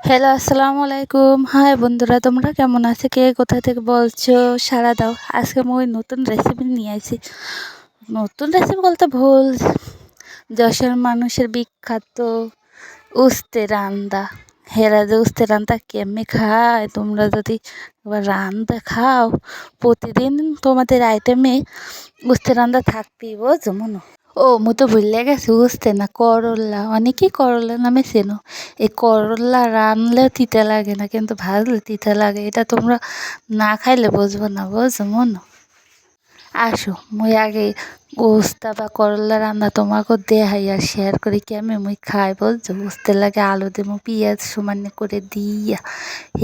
Hello, আসসালামু আলাইকুম। High বন্ধুরা, তোমরা কেমন আছো? কে কোথা থেকে বলছো? সাড়া দাও। আজকে আমি নতুন রেসিপি নিয়ে আসি। নতুন রেসিপি বলতে ভুল, যশোর মানুষের বিখ্যাত উস্তে রান্দা। হেরা যে উস্তে রান্দা কেমনি খায়, তোমরা যদি এবার রান্দা খাও, প্রতিদিন তোমাদের আইটেমে উস্তে রান্দা থাকতেই, বুঝছো মনো? ও মু তো ভুলে গেছি, উস্তে না করল্লা, অনেকেই করল্লা নামে চেনো। এই করল্লা রানলে তিতা লাগে না, কিন্তু ভাজলে তিতা লাগে। এটা তোমরা না খাইলে বুঝবো না, বুঝছো মনো? আসো মুই আগে উস্তা বা করল্লা রান্না তোমাকে দেখাই আর শেয়ার করি কেমন মুই খাই, বুঝছো? উস্তে লাগে আলু দেবো, পেঁয়াজ সমান করে দিয়া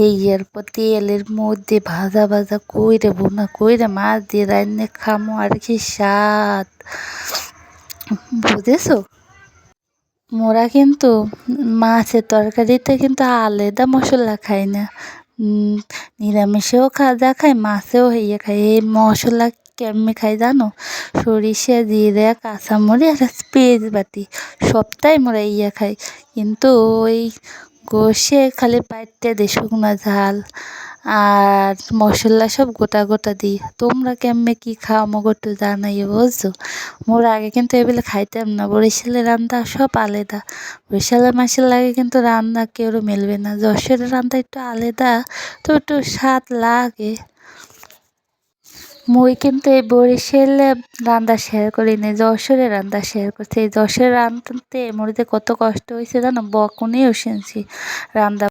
এই এরপর তেলের মধ্যে ভাজা ভাজা কইরে বোনা কইরে মাছ দিয়ে রান্নে খামো, আর কি স্বাদ, বুঝেছো? মোরা কিন্তু মাছের তরকারিতে কিন্তু আলাদা মশলা খাই না। নিরামিষেও খাওয়া খাই, মাছেও হইয়ে খাই। এই মশলা কেমনে খাই জানো? সরিষা, জিরে, কাঁচামরিচ আর পেঁয়াজ বাটি, সবটাই মোরা ইয়ে খাই। কিন্তু ওই গোশে খালি পাইটে দিই শুকনো ঝাল, আর মশলা সব গোটা গোটা দিই। তোমরা কেমনে কী খাও আমাকে একটু জানাইও, বুঝছো? মোর আগে কিন্তু এগুলো খাইতাম না। বরিশালের রান্না সব আলাদা। বরিশালের মাসের লাগে কিন্তু রান্না কেউ মিলবে না। যশোরের রান্না একটু আলাদা, তো একটু স্বাদ লাগে। মুই কিন্তু এই বরিশালে রান্না শেয়ার করিনি, যশোরের রান্না শেয়ার করছি। এই যশোরের রান্নাতে মোর যে কত কষ্ট হয়েছে জানো? বকুনিও শুনছি রান্না